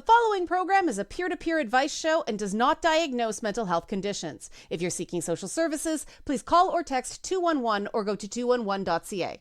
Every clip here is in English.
following program is a peer-to-peer advice show and does not diagnose mental health conditions. If you're seeking social services, please call or text 211 or go to 211.ca.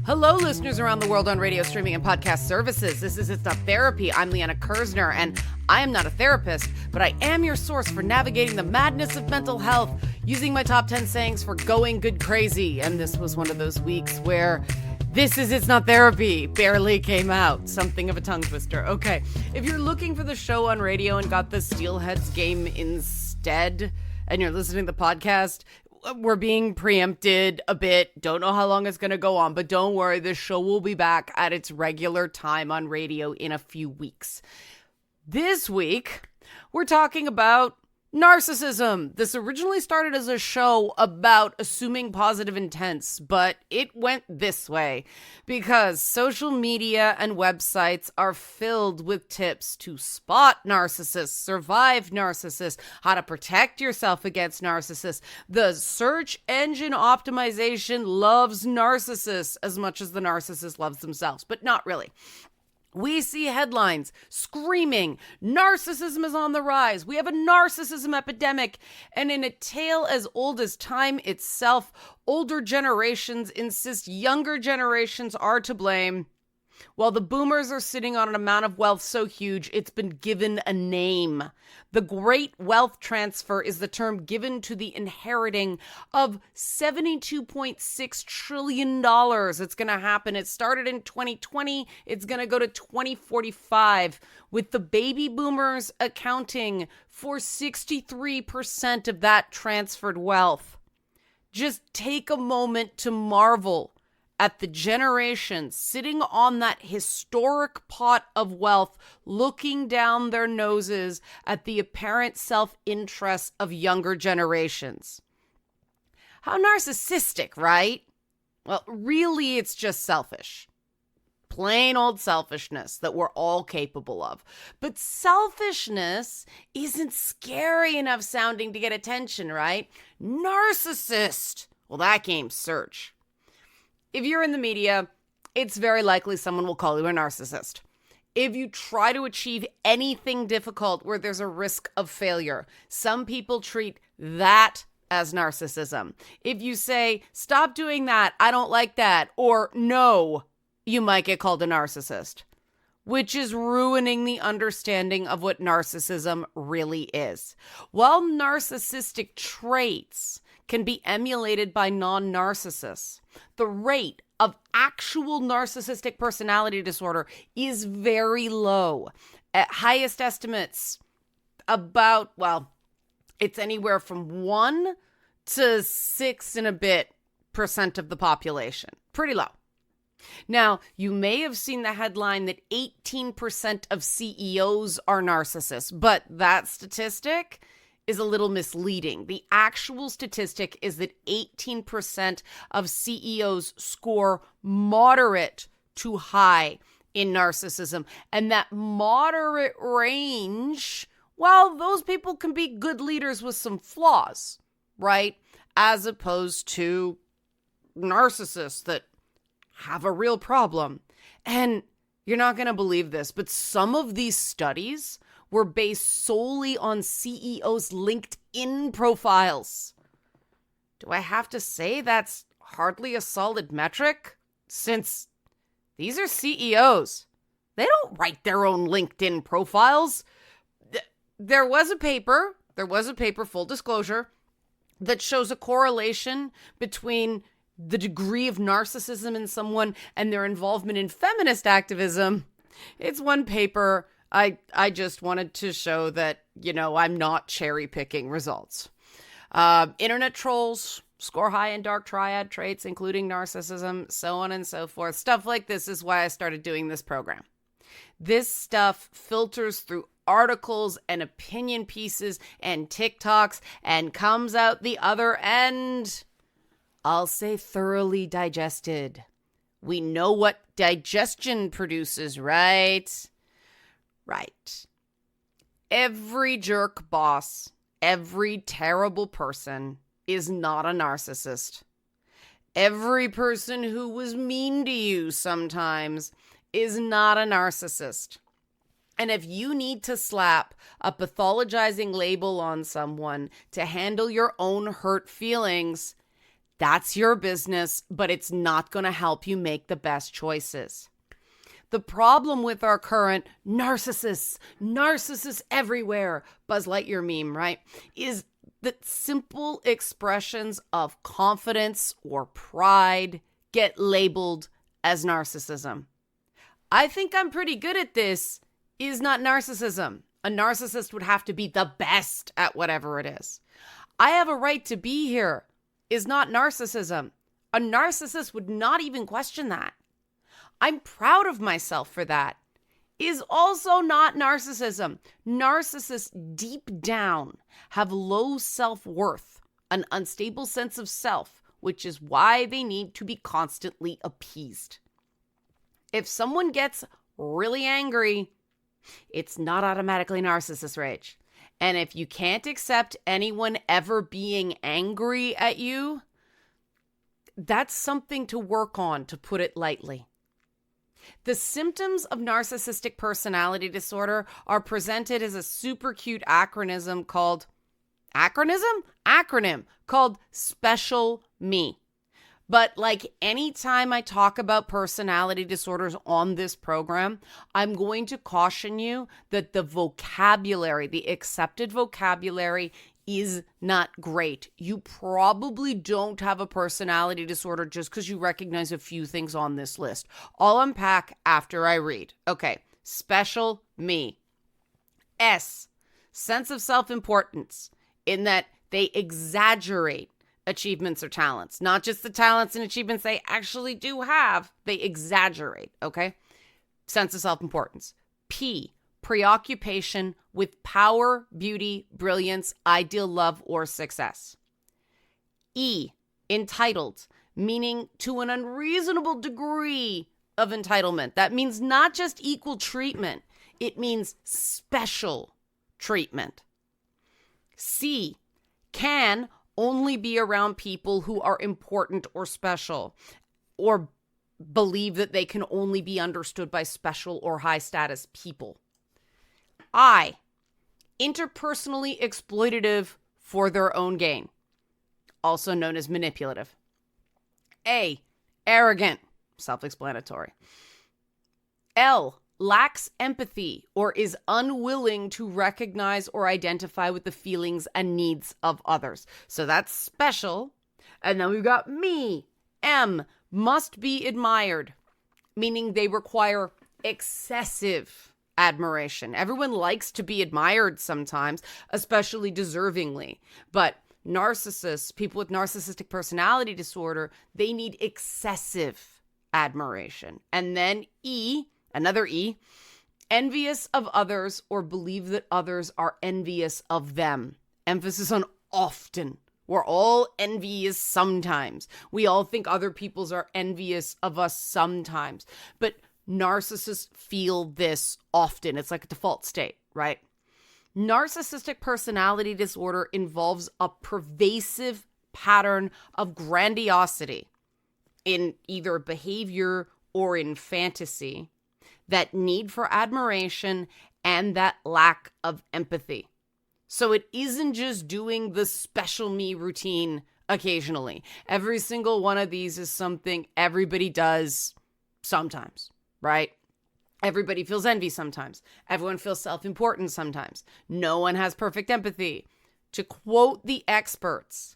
Hello, listeners around the world on radio, streaming, and podcast services. This is It's Not Therapy. I'm Liana, and I am not a therapist, but I am your source for navigating the madness of mental health using my top 10 sayings for going good crazy. And this was one of those weeks where this is It's Not Therapy barely came out. Something of a tongue twister. Okay, if you're looking for the show on radio and got the Steelheads game instead, and you're listening to the podcast, we're being preempted a bit. Don't know how long it's going to go on, but don't worry. The show will be back at its regular time on radio in a few weeks. This week, we're talking about narcissism. This originally started as a show about assuming positive intents, but it went this way because social media and websites are filled with tips to spot narcissists, survive narcissists, how to protect yourself against narcissists. The search engine optimization loves narcissists as much as the narcissist loves themselves, but not really. We see headlines screaming, narcissism is on the rise. We have a narcissism epidemic. And in a tale as old as time itself, older generations insist younger generations are to blame. While the boomers are sitting on an amount of wealth so huge, it's been given a name. The Great Wealth Transfer is the term given to the inheriting of $72.6 trillion. It's going to happen. It started in 2020. It's going to go to 2045, with the baby boomers accounting for 63% of that transferred wealth. Just take a moment to marvel at the generation sitting on that historic pot of wealth, looking down their noses at the apparent self-interest of younger generations. How narcissistic, right? Well, really, it's just selfish. Plain old selfishness that we're all capable of. But selfishness isn't scary enough sounding to get attention, right? Narcissist. Well, that game's search. If you're in the media, it's very likely someone will call you a narcissist. If you try to achieve anything difficult where there's a risk of failure, some people treat that as narcissism. If you say, stop doing that, I don't like that, or no, you might get called a narcissist, which is ruining the understanding of what narcissism really is. While narcissistic traits can be emulated by non-narcissists, the rate of actual narcissistic personality disorder is very low. At highest estimates, it's anywhere from 1 to 6 and a bit % of the population. Pretty low. Now, you may have seen the headline that 18% of CEOs are narcissists, but that statistic is a little misleading. The actual statistic is that 18% of CEOs score moderate to high in narcissism. And that moderate range, well, those people can be good leaders with some flaws, right? As opposed to narcissists that have a real problem. And you're not going to believe this, but some of these studies were based solely on CEOs' LinkedIn profiles. Do I have to say that's hardly a solid metric? Since these are CEOs. They don't write their own LinkedIn profiles. There was a paper, full disclosure, that shows a correlation between the degree of narcissism in someone and their involvement in feminist activism. It's one paper. I just wanted to show that, I'm not cherry picking results. Internet trolls score high in dark triad traits, including narcissism, so on and so forth. Stuff like this is why I started doing this program. This stuff filters through articles and opinion pieces and TikToks and comes out the other end, I'll say, thoroughly digested. We know what digestion produces, right? Right. Every jerk boss, every terrible person is not a narcissist. Every person who was mean to you sometimes is not a narcissist. And if you need to slap a pathologizing label on someone to handle your own hurt feelings, that's your business, but it's not going to help you make the best choices. The problem with our current narcissists everywhere, Buzz Lightyear meme, right, is that simple expressions of confidence or pride get labeled as narcissism. I think I'm pretty good at this is not narcissism. A narcissist would have to be the best at whatever it is. I have a right to be here is not narcissism. A narcissist would not even question that. I'm proud of myself for that is also not narcissism. Narcissists deep down have low self-worth, an unstable sense of self, which is why they need to be constantly appeased. If someone gets really angry, it's not automatically narcissist rage. And if you can't accept anyone ever being angry at you, that's something to work on, to put it lightly. The symptoms of narcissistic personality disorder are presented as a super cute acronym called special me. But like anytime I talk about personality disorders on this program, I'm going to caution you that the vocabulary, the accepted vocabulary is not great. You probably don't have a personality disorder just because you recognize a few things on this list. I'll unpack after I read. Okay, special me. S, sense of self-importance, in that they exaggerate achievements or talents, not just the talents and achievements they actually do have. They exaggerate, okay? Sense of self-importance. P, preoccupation with power, beauty, brilliance, ideal love, or success. E, entitled, meaning to an unreasonable degree of entitlement. That means not just equal treatment, it means special treatment. C, can only be around people who are important or special, or believe that they can only be understood by special or high status people. I, interpersonally exploitative for their own gain, also known as manipulative. A, arrogant, self-explanatory. L, lacks empathy or is unwilling to recognize or identify with the feelings and needs of others. So that's special. And then we've got me. M, must be admired, meaning they require excessive admiration. Everyone likes to be admired sometimes, especially deservingly. But narcissists, people with narcissistic personality disorder, they need excessive admiration. And then E, another E, envious of others or believe that others are envious of them. Emphasis on often. We're all envious sometimes. We all think other people's are envious of us sometimes. But narcissists feel this often. It's like a default state, right? Narcissistic personality disorder involves a pervasive pattern of grandiosity in either behavior or in fantasy, that need for admiration, and that lack of empathy. So it isn't just doing the special me routine occasionally. Every single one of these is something everybody does sometimes, right? Everybody feels envy sometimes. Everyone feels self-important sometimes. No one has perfect empathy. To quote the experts,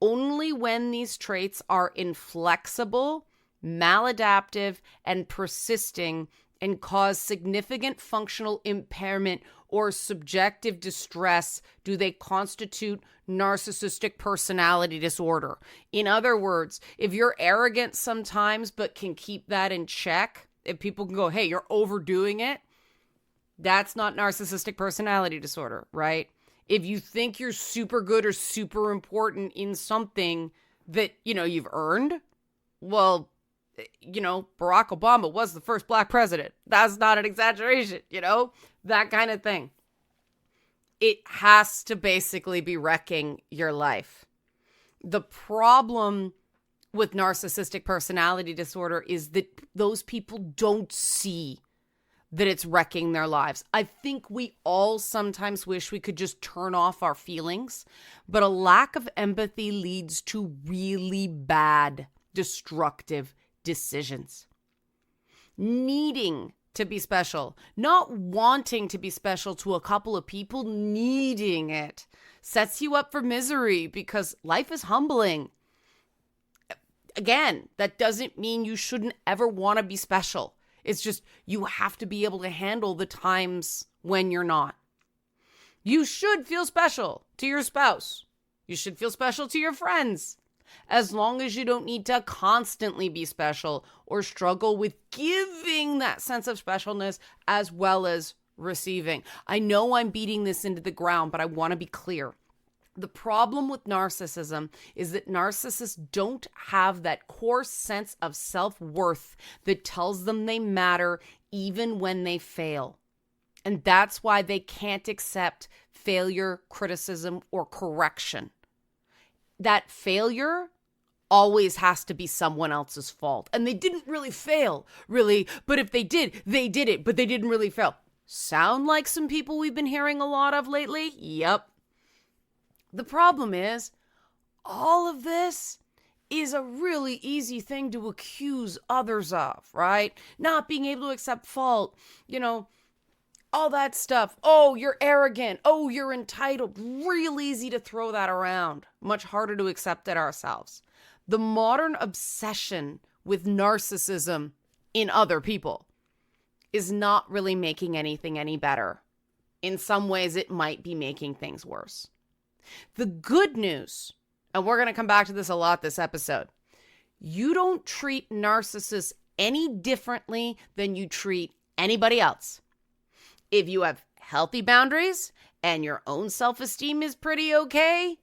only when these traits are inflexible, maladaptive, and persisting and cause significant functional impairment or subjective distress do they constitute narcissistic personality disorder. In other words, if you're arrogant sometimes but can keep that in check, if people can go, hey, you're overdoing it, that's not narcissistic personality disorder, right? If you think you're super good or super important in something that, you've earned, well, Barack Obama was the first black president. That's not an exaggeration, that kind of thing. It has to basically be wrecking your life. The problem with narcissistic personality disorder is that those people don't see that it's wrecking their lives. I think we all sometimes wish we could just turn off our feelings, but a lack of empathy leads to really bad, destructive decisions. Needing to be special, not wanting to be special to a couple of people, needing it, sets you up for misery because life is humbling. Again, that doesn't mean you shouldn't ever want to be special. It's just you have to be able to handle the times when you're not. You should feel special to your spouse. You should feel special to your friends. As long as you don't need to constantly be special or struggle with giving that sense of specialness as well as receiving. I know I'm beating this into the ground, but I want to be clear. The problem with narcissism is that narcissists don't have that core sense of self-worth that tells them they matter even when they fail. And that's why they can't accept failure, criticism, or correction. That failure always has to be someone else's fault. And they didn't really fail, really. But if they did, they did it, but they didn't really fail. Sound like some people we've been hearing a lot of lately? Yep. The problem is, all of this is a really easy thing to accuse others of, right? Not being able to accept fault, all that stuff. Oh, you're arrogant. Oh, you're entitled. Real easy to throw that around. Much harder to accept it ourselves. The modern obsession with narcissism in other people is not really making anything any better. In some ways, it might be making things worse. The good news, and we're going to come back to this a lot this episode, you don't treat narcissists any differently than you treat anybody else. If you have healthy boundaries and your own self-esteem is pretty okay,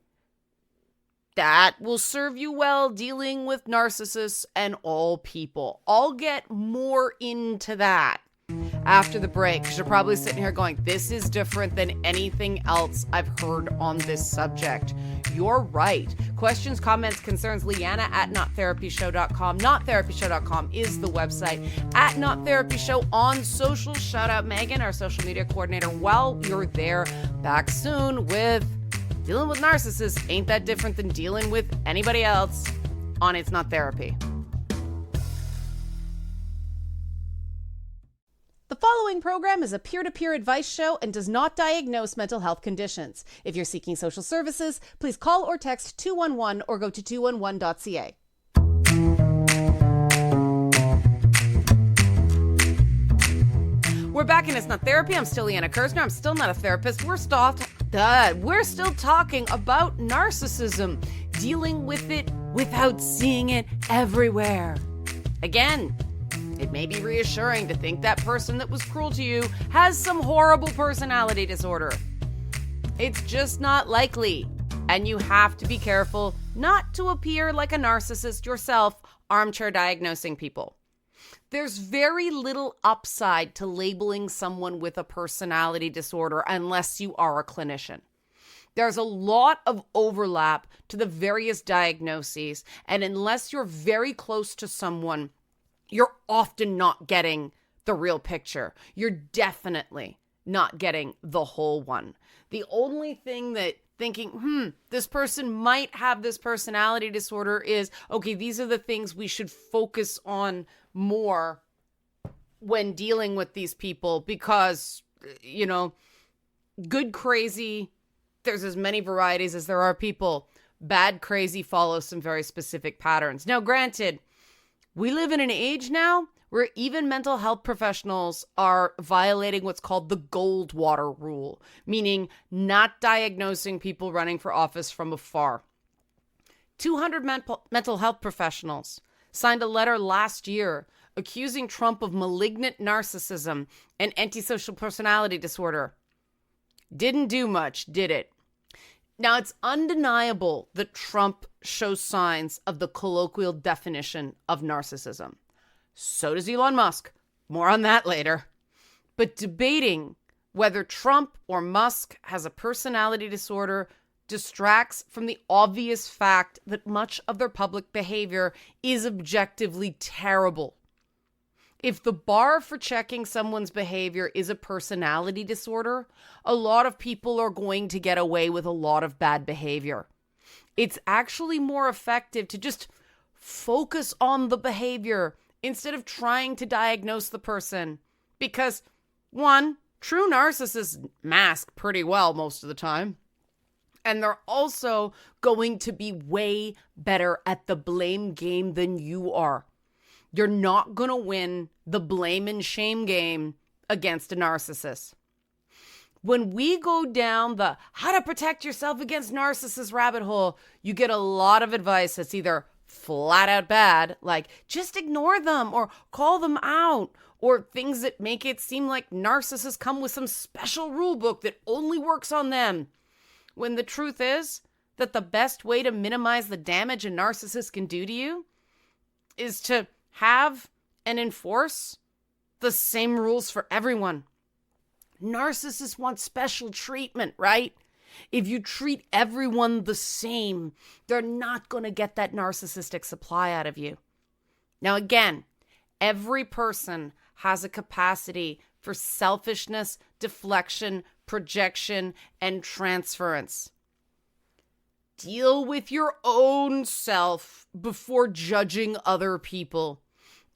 that will serve you well dealing with narcissists and all people. I'll get more into that after the break, because you're probably sitting here going, this is different than anything else I've heard on this subject. You're right. Questions, comments, concerns, Liana at nottherapyshow.com. Nottherapyshow.com is the website. At nottherapyshow on social. Shout out Megan, our social media coordinator. While you're there, back soon with dealing with narcissists ain't that different than dealing with anybody else on It's Not Therapy. The following program is a peer-to-peer advice show and does not diagnose mental health conditions. If you're seeking social services, please call or text 211 or go to 211.ca. We're back in It's Not Therapy. I'm still Liana Kersner. I'm still not a therapist. We're still talking about narcissism, dealing with it without seeing it everywhere. Again, it may be reassuring to think that person that was cruel to you has some horrible personality disorder. It's just not likely. And you have to be careful not to appear like a narcissist yourself, armchair diagnosing people. There's very little upside to labeling someone with a personality disorder unless you are a clinician. There's a lot of overlap to the various diagnoses, and unless you're very close to someone, you're often not getting the real picture. You're definitely not getting the whole one. The only thing that thinking, this person might have this personality disorder is, okay, these are the things we should focus on more when dealing with these people because, good crazy, there's as many varieties as there are people. Bad crazy follows some very specific patterns. Now, granted, we live in an age now where even mental health professionals are violating what's called the Goldwater rule, meaning not diagnosing people running for office from afar. 200 mental health professionals signed a letter last year accusing Trump of malignant narcissism and antisocial personality disorder. Didn't do much, did it? Now, it's undeniable that Trump shows signs of the colloquial definition of narcissism. So does Elon Musk. More on that later. But debating whether Trump or Musk has a personality disorder distracts from the obvious fact that much of their public behavior is objectively terrible. If the bar for checking someone's behavior is a personality disorder, a lot of people are going to get away with a lot of bad behavior. It's actually more effective to just focus on the behavior instead of trying to diagnose the person. Because, one, true narcissists mask pretty well most of the time. And they're also going to be way better at the blame game than you are. You're not going to win the blame and shame game against a narcissist. When we go down the how to protect yourself against narcissists rabbit hole, you get a lot of advice that's either flat out bad, like just ignore them or call them out, or things that make it seem like narcissists come with some special rule book that only works on them. When the truth is that the best way to minimize the damage a narcissist can do to you is to have and enforce the same rules for everyone. Narcissists want special treatment, right? If you treat everyone the same, they're not going to get that narcissistic supply out of you. Now, again, every person has a capacity for selfishness, deflection, projection, and transference. Deal with your own self before judging other people.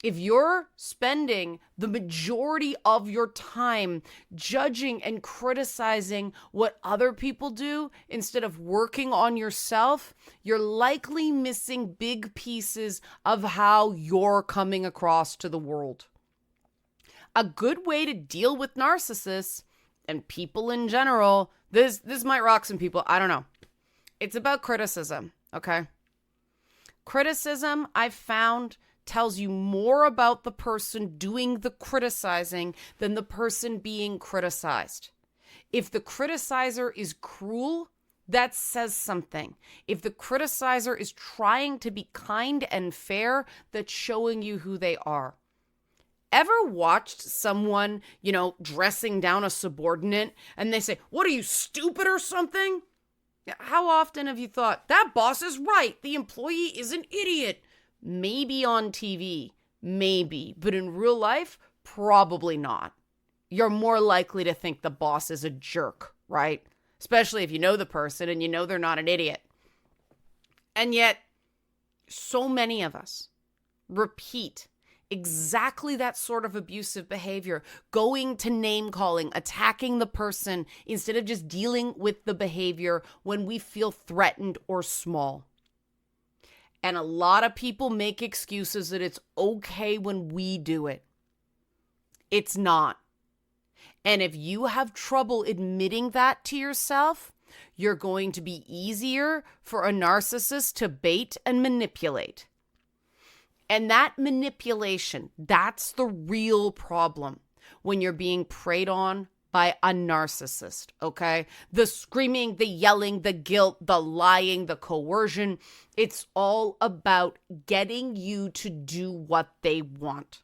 If you're spending the majority of your time judging and criticizing what other people do instead of working on yourself, you're likely missing big pieces of how you're coming across to the world. A good way to deal with narcissists and people in general, this might rock some people, I don't know. It's about criticism, okay? Criticism, I've found, tells you more about the person doing the criticizing than the person being criticized. If the criticizer is cruel, that says something. If the criticizer is trying to be kind and fair, that's showing you who they are. Ever watched someone, dressing down a subordinate and they say, "What are you, stupid or something?" How often have you thought, that boss is right, the employee is an idiot? Maybe on TV, maybe, but in real life, probably not. You're more likely to think the boss is a jerk, right? Especially if you know the person and you know they're not an idiot. And yet, so many of us repeat exactly that sort of abusive behavior, going to name calling, attacking the person instead of just dealing with the behavior when we feel threatened or small. And a lot of people make excuses that it's okay when we do it. It's not. And if you have trouble admitting that to yourself, you're going to be easier for a narcissist to bait and manipulate. And that manipulation, that's the real problem when you're being preyed on by a narcissist, okay? The screaming, the yelling, the guilt, the lying, the coercion, it's all about getting you to do what they want.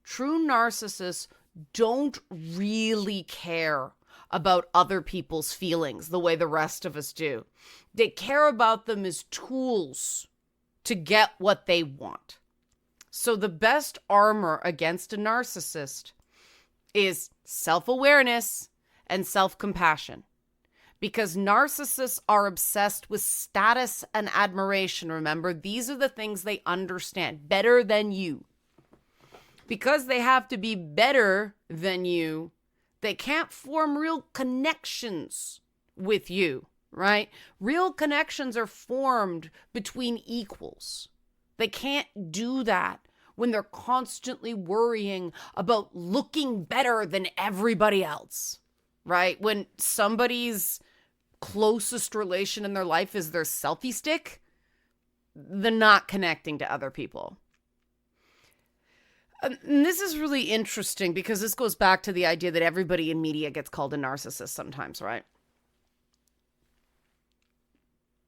True narcissists don't really care about other people's feelings the way the rest of us do. They care about them as tools to get what they want. So the best armor against a narcissist is self-awareness and self-compassion. Because narcissists are obsessed with status and admiration. Remember, these are the things they understand better than you. Because they have to be better than you, they can't form real connections with you. Right? Real connections are formed between equals. They can't do that when they're constantly worrying about looking better than everybody else, right? When somebody's closest relation in their life is their selfie stick, they're not connecting to other people. And this is really interesting because this goes back to the idea that everybody in media gets called a narcissist sometimes, right?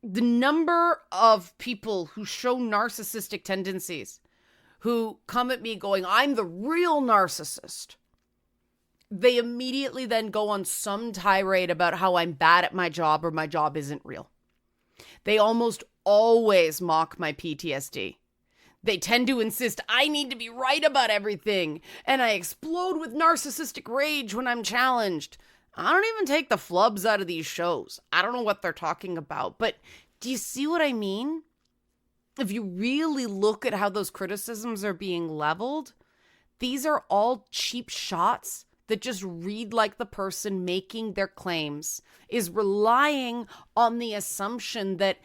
The number of people who show narcissistic tendencies, who come at me going, "I'm the real narcissist," they immediately then go on some tirade about how I'm bad at my job or my job isn't real. They almost always mock my PTSD. They tend to insist I need to be right about everything, and I explode with narcissistic rage when I'm challenged. I don't even take the flubs out of these shows. I don't know what they're talking about, but do you see what I mean? If you really look at how those criticisms are being leveled, these are all cheap shots that just read like the person making their claims is relying on the assumption that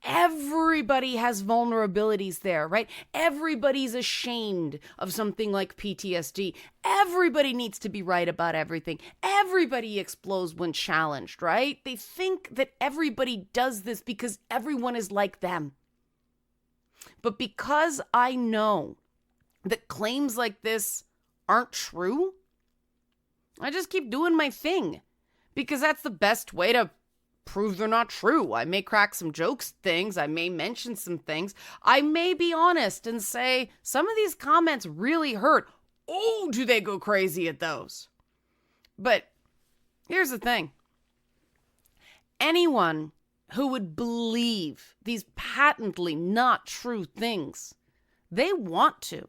everybody has vulnerabilities there, right? Everybody's ashamed of something like PTSD. Everybody needs to be right about everything. Everybody explodes when challenged, right? They think that everybody does this because everyone is like them. But because I know that claims like this aren't true, I just keep doing my thing because that's the best way to prove they're not true. I may crack some jokes, things. I may mention some things. I may be honest and say some of these comments really hurt. Oh, do they go crazy at those? But here's the thing. Anyone who would believe these patently not true things, they want to.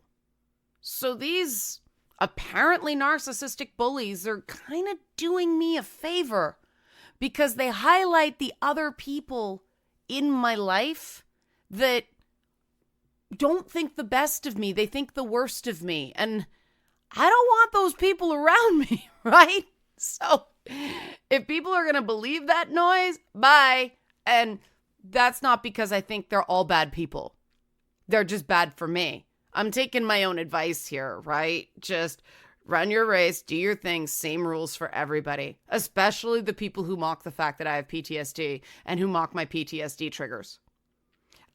So these apparently narcissistic bullies are kind of doing me a favor because they highlight the other people in my life that don't think the best of me. They think the worst of me. And I don't want those people around me, right? So if people are going to believe that noise, bye. And that's not because I think they're all bad people. They're just bad for me. I'm taking my own advice here, right? Just run your race, do your thing, same rules for everybody, especially the people who mock the fact that I have PTSD and who mock my PTSD triggers.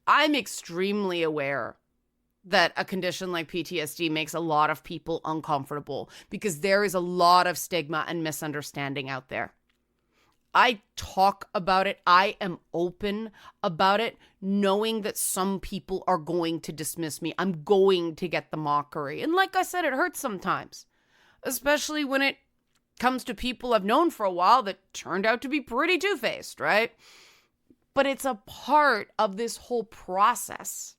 I'm extremely aware that a condition like PTSD makes a lot of people uncomfortable because there is a lot of stigma and misunderstanding out there. I talk about it. I am open about it, knowing that some people are going to dismiss me. I'm going to get the mockery. And like I said, it hurts sometimes, especially when it comes to people I've known for a while that turned out to be pretty two-faced, right? But it's a part of this whole process,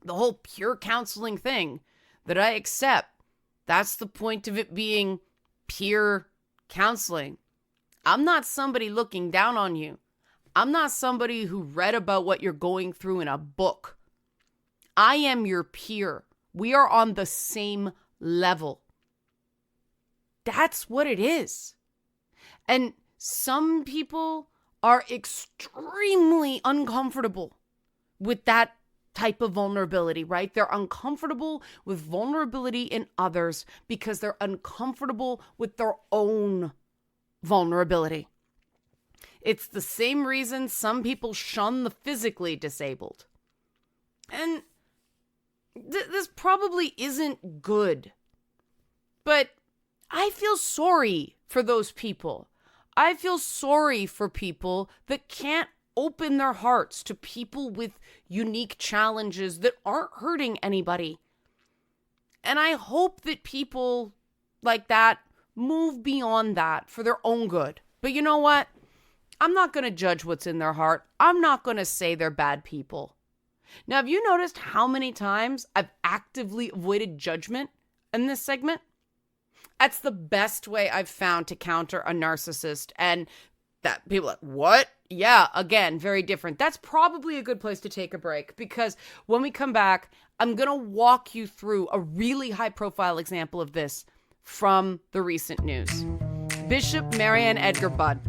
the whole pure counseling thing that I accept. That's the point of it being peer counseling. I'm not somebody looking down on you. I'm not somebody who read about what you're going through in a book. I am your peer. We are on the same level. That's what it is. And some people are extremely uncomfortable with that type of vulnerability, right? They're uncomfortable with vulnerability in others because they're uncomfortable with their own vulnerability. It's the same reason some people shun the physically disabled. And this probably isn't good, but I feel sorry for those people. I feel sorry for people that can't open their hearts to people with unique challenges that aren't hurting anybody. And I hope that people like that move beyond that for their own good. But you know what? I'm not going to judge what's in their heart. I'm not going to say they're bad people. Now, have you noticed how many times I've actively avoided judgment in this segment? That's the best way I've found to counter a narcissist. And that people are like, what? Yeah, again, very different. That's probably a good place to take a break because when we come back, I'm going to walk you through a really high profile example of this from the recent news. Bishop Marianne Edgar Budd,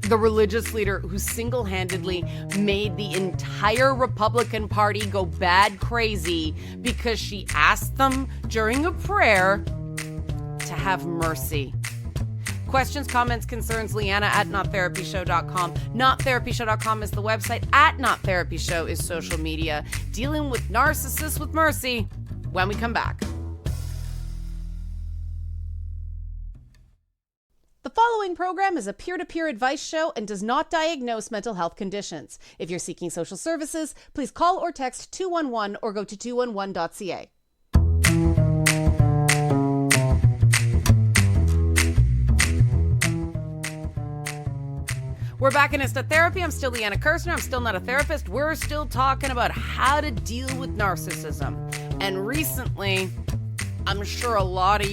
the religious leader who single-handedly made the entire Republican Party go bad crazy because she asked them during a prayer to have mercy. Questions, comments, concerns, Liana at nottherapyshow.com. Nottherapyshow.com is the website. At nottherapyshow is social media. Dealing with narcissists with mercy when we come back. The following program is a peer-to-peer advice show and does not diagnose mental health conditions. If you're seeking social services, please call or text 211 or go to 211.ca. We're back in Insta Therapy. I'm still Liana Kersner. I'm still not a therapist. We're still talking about how to deal with narcissism. And recently, I'm sure a lot of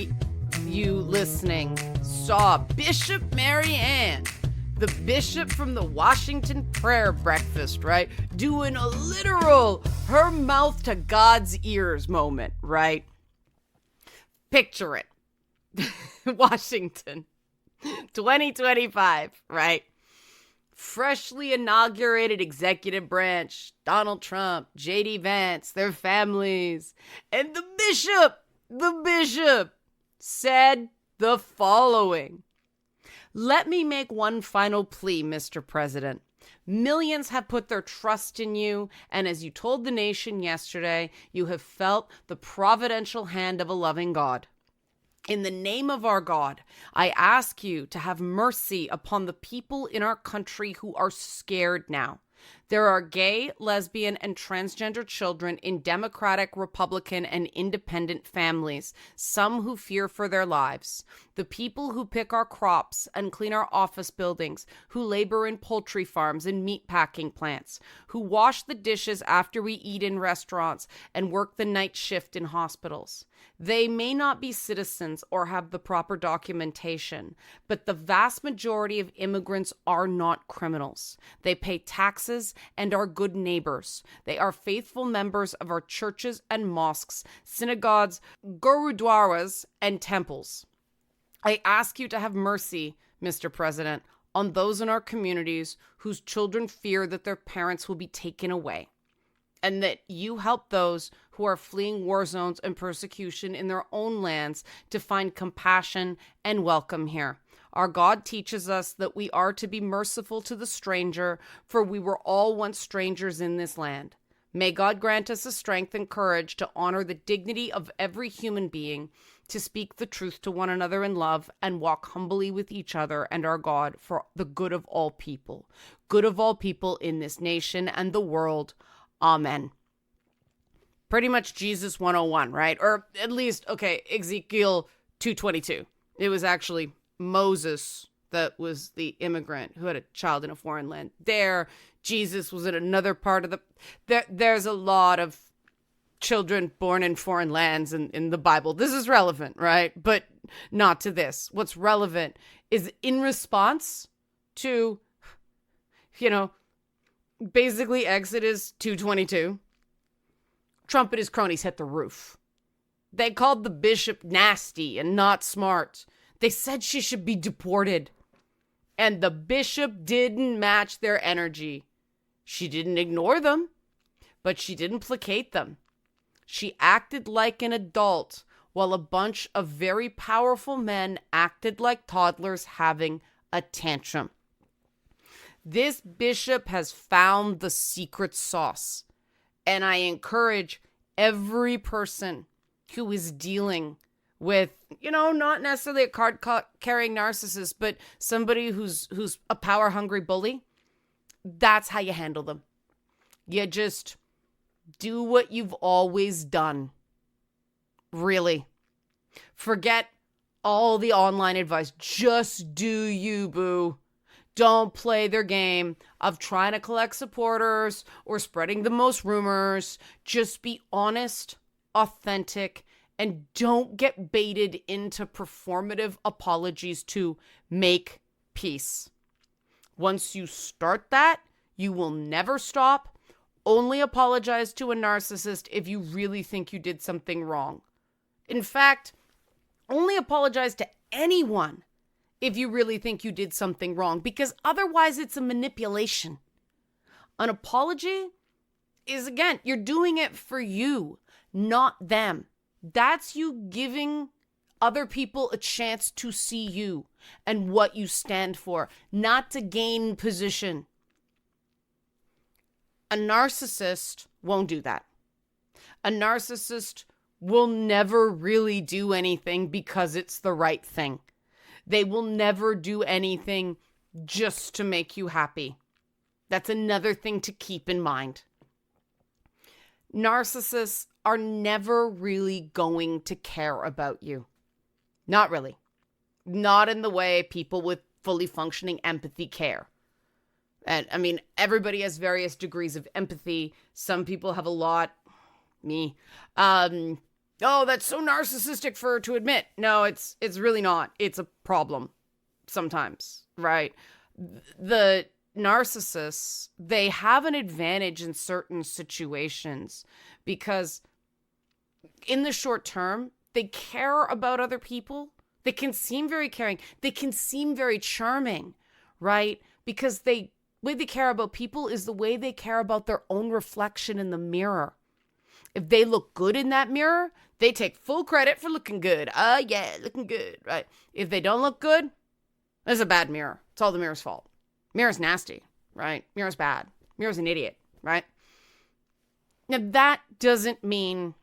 you listening saw Bishop Mary Ann, the bishop from the Washington prayer breakfast, right? Doing a literal her mouth to God's ears moment, right? Picture it. Washington, 2025, right? Freshly inaugurated executive branch, Donald Trump, J.D. Vance, their families, and the bishop said the following. Let me make one final plea, Mr. President. Millions have put their trust in you, and as you told the nation yesterday, you have felt the providential hand of a loving God. In the name of our God, I ask you to have mercy upon the people in our country who are scared now. There are gay, lesbian, and transgender children in Democratic, Republican, and independent families, some who fear for their lives. The people who pick our crops and clean our office buildings, who labor in poultry farms and meat packing plants, who wash the dishes after we eat in restaurants and work the night shift in hospitals. They may not be citizens or have the proper documentation, but the vast majority of immigrants are not criminals. They pay taxes and are good neighbors. They are faithful members of our churches and mosques, synagogues, gurudwaras, and temples. I ask you to have mercy, Mr. President, on those in our communities whose children fear that their parents will be taken away, and that you help those who are fleeing war zones and persecution in their own lands to find compassion and welcome here. Our God teaches us that we are to be merciful to the stranger, for we were all once strangers in this land. May God grant us the strength and courage to honor the dignity of every human being, to speak the truth to one another in love, and walk humbly with each other and our God for the good of all people in this nation and the world. Amen. Pretty much Jesus 101, right? Or at least, okay, Ezekiel 2:22. It was actually Moses that was the immigrant who had a child in a foreign land. There, Jesus was in another part of there's a lot of children born in foreign lands in the Bible. This is relevant, right? But not to this. What's relevant is in response to, basically Exodus 2:22, Trump and his cronies hit the roof. They called the bishop nasty and not smart. They said she should be deported. And the bishop didn't match their energy. She didn't ignore them, but she didn't placate them. She acted like an adult, while a bunch of very powerful men acted like toddlers having a tantrum. This bishop has found the secret sauce, and I encourage every person who is dealing with, not necessarily a card-carrying narcissist, but somebody who's a power-hungry bully. That's how you handle them. You just do what you've always done. Really. Forget all the online advice. Just do you, boo. Don't play their game of trying to collect supporters or spreading the most rumors. Just be honest, authentic, and don't get baited into performative apologies to make peace. Once you start that, you will never stop. Only apologize to a narcissist if you really think you did something wrong. In fact, only apologize to anyone if you really think you did something wrong, because otherwise it's a manipulation. An apology is, again, you're doing it for you, not them. That's you giving other people a chance to see you and what you stand for, not to gain position. A narcissist won't do that. A narcissist will never really do anything because it's the right thing. They will never do anything just to make you happy. That's another thing to keep in mind. Narcissists are never really going to care about you. Not really. Not in the way people with fully functioning empathy care. And I mean, everybody has various degrees of empathy. Some people have a lot. Me. Oh, that's so narcissistic for her to admit. No, it's really not. It's a problem sometimes, right? The narcissists, they have an advantage in certain situations because in the short term, they care about other people. They can seem very caring. They can seem very charming, right? Because the way they care about people is the way they care about their own reflection in the mirror. If they look good in that mirror, they take full credit for looking good. Yeah, looking good, right? If they don't look good, it's a bad mirror. It's all the mirror's fault. Mirror's nasty, right? Mirror's bad. Mirror's an idiot, right? Now, that doesn't mean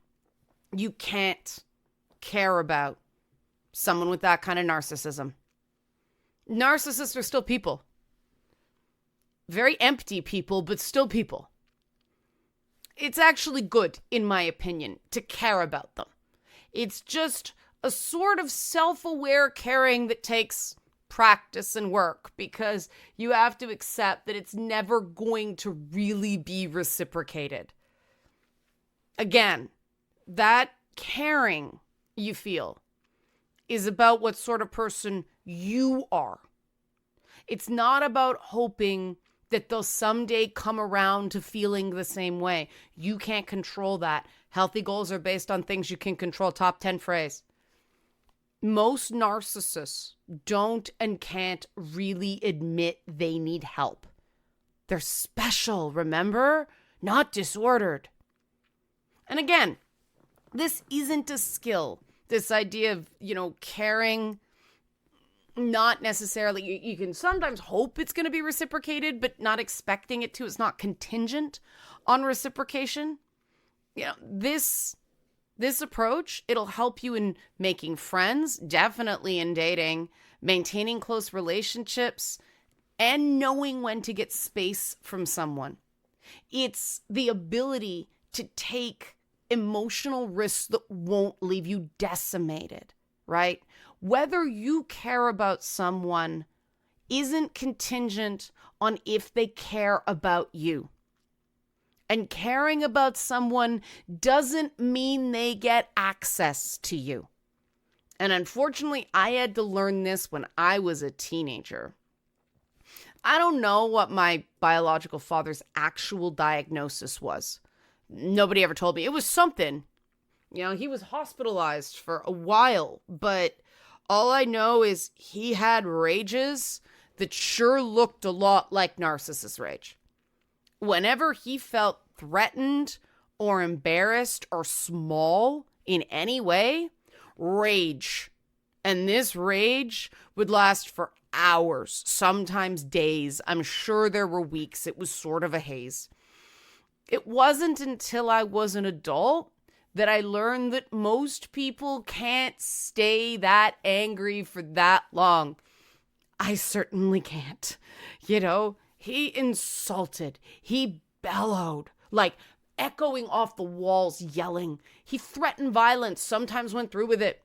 you can't care about someone with that kind of narcissism. Narcissists are still people. Very empty people, but still people. It's actually good, in my opinion, to care about them. It's just a sort of self-aware caring that takes practice and work because you have to accept that it's never going to really be reciprocated. Again, that caring you feel is about what sort of person you are. It's not about hoping that they'll someday come around to feeling the same way. You can't control that. Healthy goals are based on things you can control. Top 10 phrase. Most narcissists don't and can't really admit they need help. They're special, remember? Not disordered. And again, this isn't a skill. This idea of, caring, not necessarily, you can sometimes hope it's going to be reciprocated, but not expecting it to. It's not contingent on reciprocation. This approach, it'll help you in making friends, definitely in dating, maintaining close relationships, and knowing when to get space from someone. It's the ability to take emotional risks that won't leave you decimated, right? Whether you care about someone isn't contingent on if they care about you. And caring about someone doesn't mean they get access to you. And unfortunately, I had to learn this when I was a teenager. I don't know what my biological father's actual diagnosis was. Nobody ever told me. It was something. He was hospitalized for a while, but all I know is he had rages that sure looked a lot like narcissist rage. Whenever he felt threatened or embarrassed or small in any way, rage. And this rage would last for hours, sometimes days. I'm sure there were weeks. It was sort of a haze. It wasn't until I was an adult that I learned that most people can't stay that angry for that long. I certainly can't. He insulted. He bellowed, like echoing off the walls, yelling. He threatened violence, sometimes went through with it.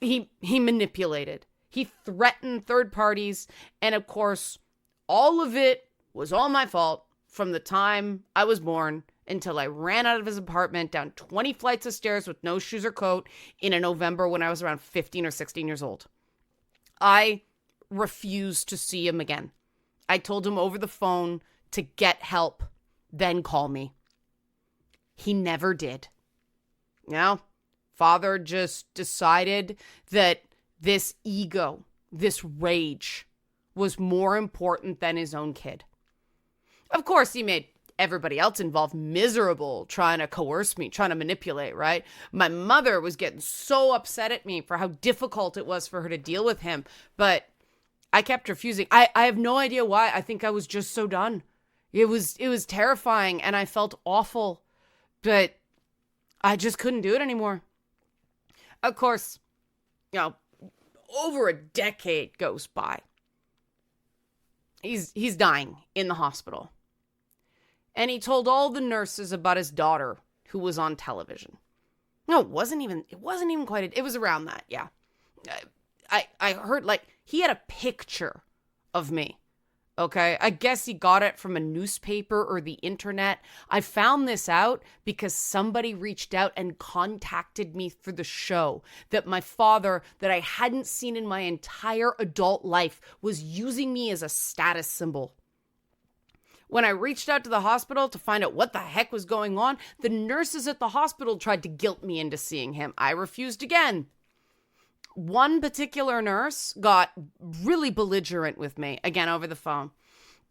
He manipulated. He threatened third parties. And of course, all of it was all my fault from the time I was born until I ran out of his apartment down 20 flights of stairs with no shoes or coat in a November when I was around 15 or 16 years old. I refused to see him again. I told him over the phone to get help, then call me. He never did. Father just decided that this ego, this rage, was more important than his own kid. Of course, he made everybody else involved miserable, trying to coerce me, trying to manipulate, right? My mother was getting so upset at me for how difficult it was for her to deal with him, but I kept refusing. I have no idea why. I think I was just so done. It was terrifying and I felt awful, but I just couldn't do it anymore. Of course, over a decade goes by. He's dying in the hospital. And he told all the nurses about his daughter who was on television. No, it wasn't even quite, it was around that. Yeah. I heard he had a picture of me Okay, I guess he got it from a newspaper or the internet. I found this out because somebody reached out and contacted me for the show that my father, that I hadn't seen in my entire adult life, was using me as a status symbol. When I reached out to the hospital to find out what the heck was going on, the nurses at the hospital tried to guilt me into seeing him. I refused again. One particular nurse got really belligerent with me, again over the phone.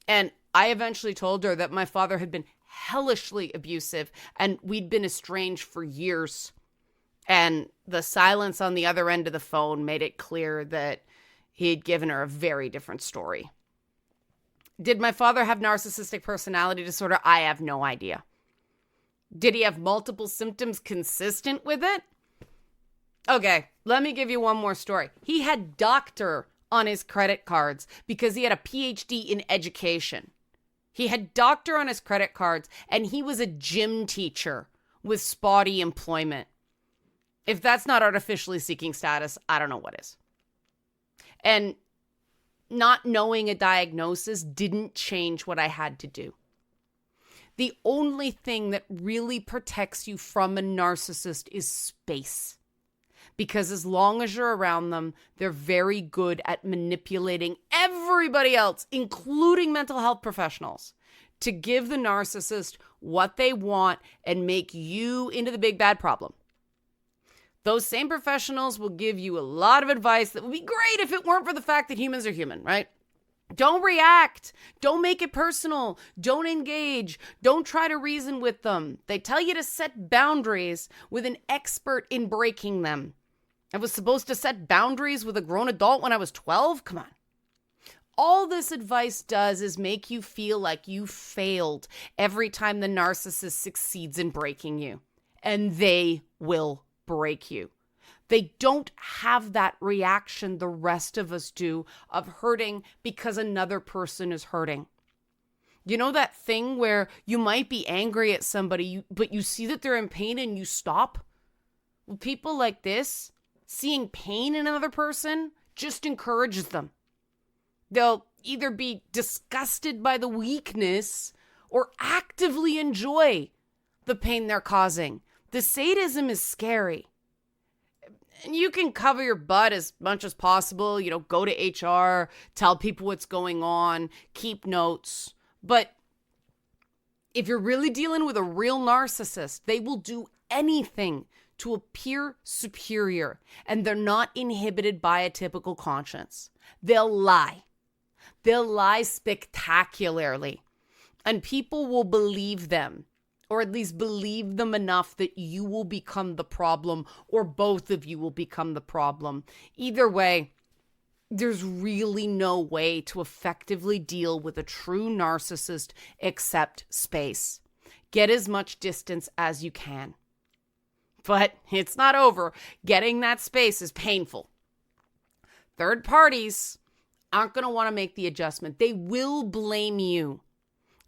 And I eventually told her that my father had been hellishly abusive and we'd been estranged for years. And the silence on the other end of the phone made it clear that he'd given her a very different story. Did my father have narcissistic personality disorder? I have no idea. Did he have multiple symptoms consistent with it? Okay, let me give you one more story. He had doctor on his credit cards because he had a PhD in education. He had doctor on his credit cards and he was a gym teacher with spotty employment. If that's not artificially seeking status, I don't know what is. And not knowing a diagnosis didn't change what I had to do. The only thing that really protects you from a narcissist is space. Because as long as you're around them, they're very good at manipulating everybody else, including mental health professionals, to give the narcissist what they want and make you into the big bad problem. Those same professionals will give you a lot of advice that would be great if it weren't for the fact that humans are human, right? Don't react. Don't make it personal. Don't engage. Don't try to reason with them. They tell you to set boundaries with an expert in breaking them. I was supposed to set boundaries with a grown adult when I was 12? Come on. All this advice does is make you feel like you failed every time the narcissist succeeds in breaking you. And they will break you. They don't have that reaction the rest of us do of hurting because another person is hurting. You know that thing where you might be angry at somebody, but you see that they're in pain and you stop? Well, people like this, seeing pain in another person just encourages them. They'll either be disgusted by the weakness or actively enjoy the pain they're causing. The sadism is scary. And you can cover your butt as much as possible, go to HR, tell people what's going on, keep notes. But if you're really dealing with a real narcissist, they will do anything to appear superior, and they're not inhibited by a typical conscience. They'll lie. They'll lie spectacularly, and people will believe them. Or at least believe them enough that you will become the problem or both of you will become the problem. Either way, there's really no way to effectively deal with a true narcissist except space. Get as much distance as you can. But it's not over. Getting that space is painful. Third parties aren't going to want to make the adjustment. They will blame you.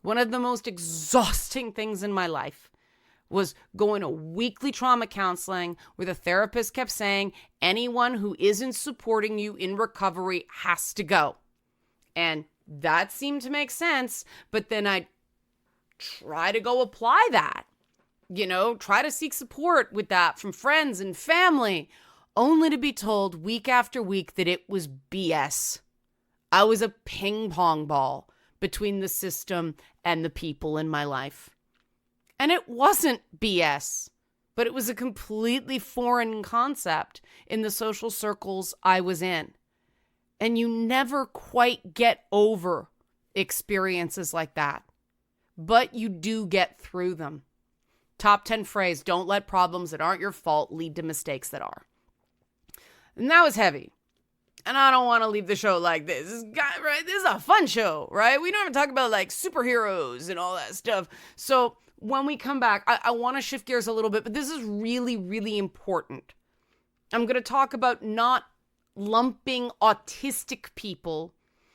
One of the most exhausting things in my life was going to weekly trauma counseling where the therapist kept saying, anyone who isn't supporting you in recovery has to go. And that seemed to make sense, but then I'd try to go apply that, try to seek support with that from friends and family, only to be told week after week that it was BS. I was a ping pong ball between the system and the people in my life. And it wasn't BS, but it was a completely foreign concept in the social circles I was in. And you never quite get over experiences like that, but you do get through them. Top 10 phrase, don't let problems that aren't your fault lead to mistakes that are. And that was heavy. And I don't want to leave the show like this. This is a fun show, right? We don't even talk about like superheroes and all that stuff. So when we come back, I want to shift gears a little bit, but this is really, really important. I'm going to talk about not lumping autistic people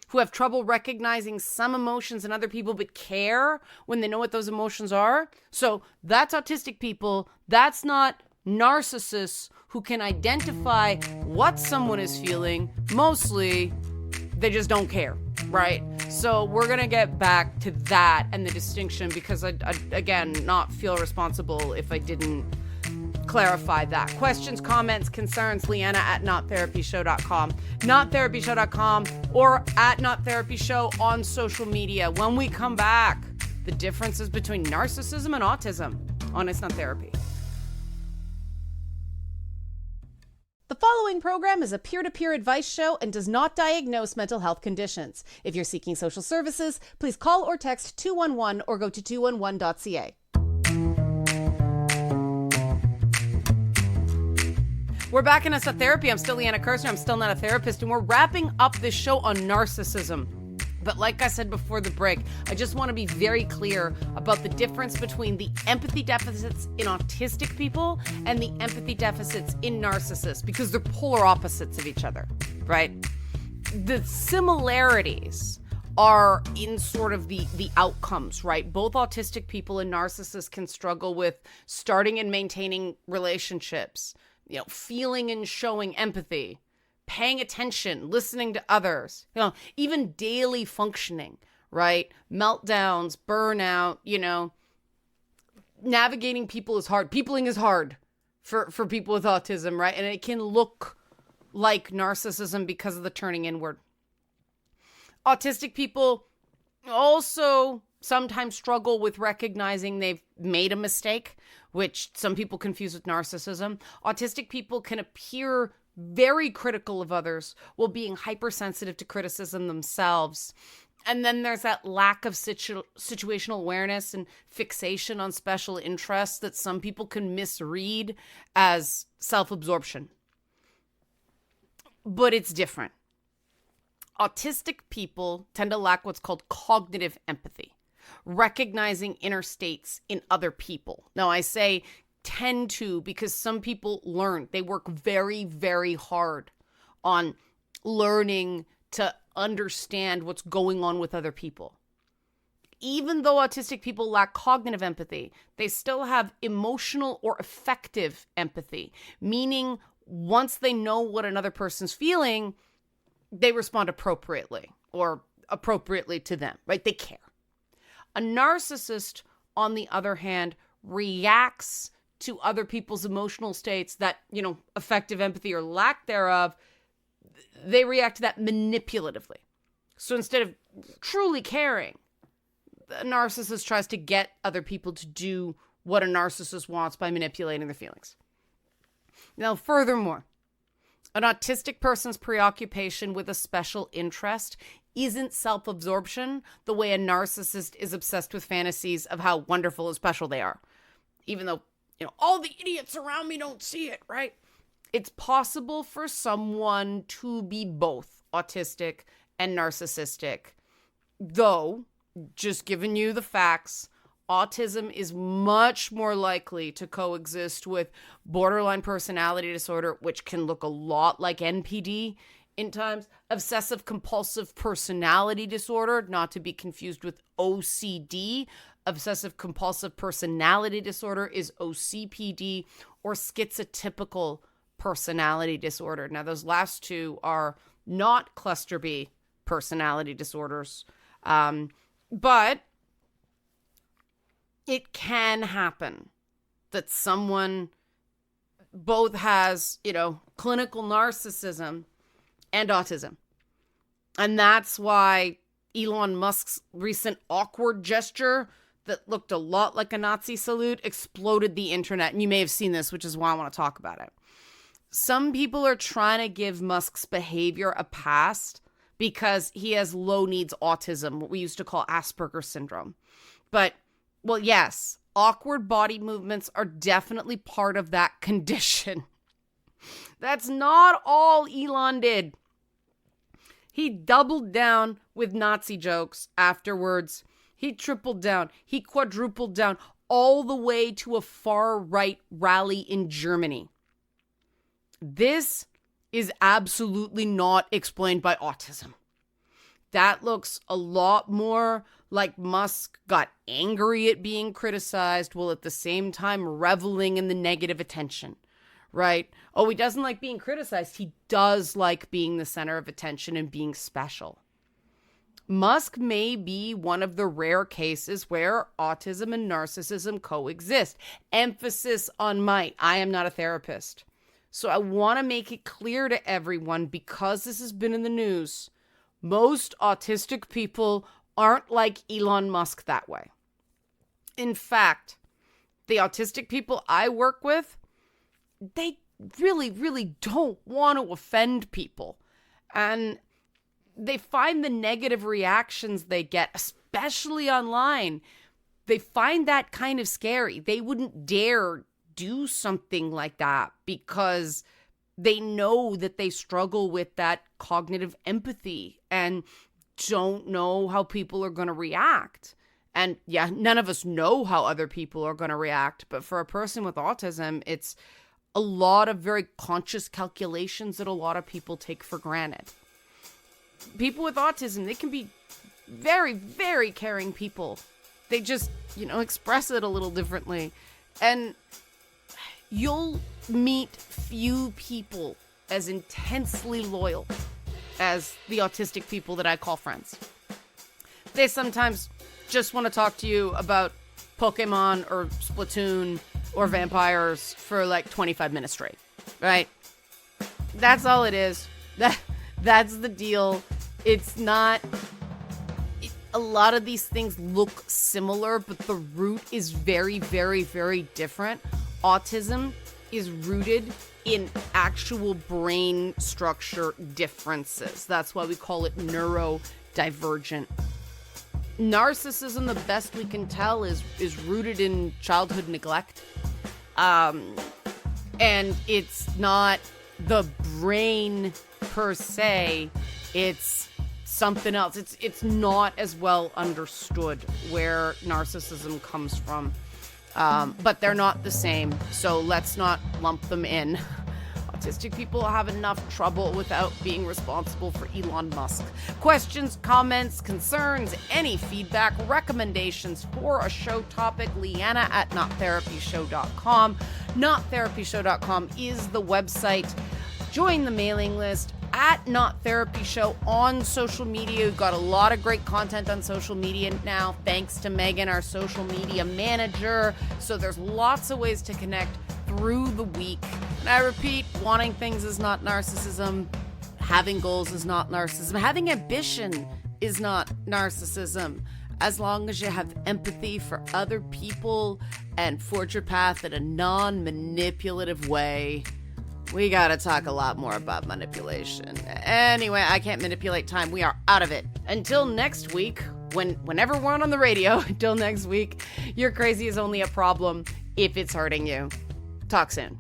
who have trouble recognizing some emotions in other people but care when they know what those emotions are. So that's autistic people. That's not narcissists who can identify what someone is feeling. Mostly, they just don't care, right? So we're going to get back to that and the distinction, because I again, not feel responsible if I didn't clarify that. Questions, comments, concerns, Liana at nottherapyshow.com, nottherapyshow.com, or at nottherapyshow on social media. When we come back, the differences between narcissism and autism on It's Not Therapy. The following program is a peer-to-peer advice show and does not diagnose mental health conditions. If you're seeking social services, please call or text 211 or go to 211.ca. We're back in It's Not Therapy. I'm still Liana Kersner. I'm still not a therapist, and we're wrapping up this show on narcissism. But like I said before the break, I just want to be very clear about the difference between the empathy deficits in autistic people and the empathy deficits in narcissists, because they're polar opposites of each other, right? The similarities are in sort of the outcomes, right? Both autistic people and narcissists can struggle with starting and maintaining relationships, feeling and showing empathy, paying attention, listening to others, even daily functioning, right? Meltdowns, burnout, navigating people is hard. Peopling is hard for people with autism, right? And it can look like narcissism because of the turning inward. Autistic people also sometimes struggle with recognizing they've made a mistake, which some people confuse with narcissism. Autistic people can appear very critical of others while being hypersensitive to criticism themselves. And then there's that lack of situational awareness and fixation on special interests that some people can misread as self-absorption. But it's different. Autistic people tend to lack what's called cognitive empathy, recognizing inner states in other people. Now, I say tend to because some people learn. They work very, very hard on learning to understand what's going on with other people. Even though autistic people lack cognitive empathy, they still have emotional or affective empathy, meaning once they know what another person's feeling, they respond appropriately or appropriately to them, right? They care. A narcissist, on the other hand, reacts to other people's emotional states, that, affective empathy or lack thereof, they react to that manipulatively. So instead of truly caring, the narcissist tries to get other people to do what a narcissist wants by manipulating their feelings. Now, furthermore, an autistic person's preoccupation with a special interest isn't self-absorption the way a narcissist is obsessed with fantasies of how wonderful and special they are. Even though, all the idiots around me don't see it, right? It's possible for someone to be both autistic and narcissistic. Though, just giving you the facts, autism is much more likely to coexist with borderline personality disorder, which can look a lot like NPD in times, obsessive compulsive personality disorder, not to be confused with OCD. Obsessive compulsive personality disorder is OCPD, or schizotypical personality disorder. Now, those last two are not cluster B personality disorders, but it can happen that someone both has, clinical narcissism and autism. And that's why Elon Musk's recent awkward gesture that looked a lot like a Nazi salute exploded the internet. And you may have seen this, which is why I want to talk about it. Some people are trying to give Musk's behavior a pass because he has low needs autism, what we used to call Asperger's syndrome. But, well, yes, awkward body movements are definitely part of that condition. That's not all Elon did. He doubled down with Nazi jokes afterwards. He tripled down. He quadrupled down all the way to a far-right rally in Germany. This is absolutely not explained by autism. That looks a lot more like Musk got angry at being criticized while at the same time reveling in the negative attention, right? Oh, he doesn't like being criticized. He does like being the center of attention and being special. Musk may be one of the rare cases where autism and narcissism coexist. Emphasis on might. I am not a therapist. So I want to make it clear to everyone, because this has been in the news, most autistic people aren't like Elon Musk that way. In fact, the autistic people I work with, they really, really don't want to offend people. And they find the negative reactions they get, especially online, they find that kind of scary. They wouldn't dare do something like that because they know that they struggle with that cognitive empathy and don't know how people are going to react. And yeah, none of us know how other people are going to react. But for a person with autism, it's a lot of very conscious calculations that a lot of people take for granted. People with autism, they can be very, very caring people. They just, express it a little differently. And you'll meet few people as intensely loyal as the autistic people that I call friends. They sometimes just want to talk to you about Pokemon or Splatoon or vampires for like 25 minutes straight, right? That's all it is. That's the deal. It's not... A lot of these things look similar, but the root is very, very, very different. Autism is rooted in actual brain structure differences. That's why we call it neurodivergent. Narcissism, the best we can tell, is rooted in childhood neglect. And it's not the brain per se, it's something else. It's not as well understood where narcissism comes from. But they're not the same, so let's not lump them in. Autistic people have enough trouble without being responsible for Elon Musk. Questions, comments, concerns, any feedback, recommendations for a show topic, Liana at nottherapyshow.com. Nottherapyshow.com is the website. Join the mailing list at Not Therapy Show on social media. We've got a lot of great content on social media now, thanks to Megan, our social media manager. So there's lots of ways to connect through the week. And I repeat, wanting things is not narcissism. Having goals is not narcissism. Having ambition is not narcissism. As long as you have empathy for other people and forge your path in a non-manipulative way. We gotta talk a lot more about manipulation. Anyway, I can't manipulate time. We are out of it. Until next week, whenever we're on the radio, until next week, you're crazy is only a problem if it's hurting you. Talk soon.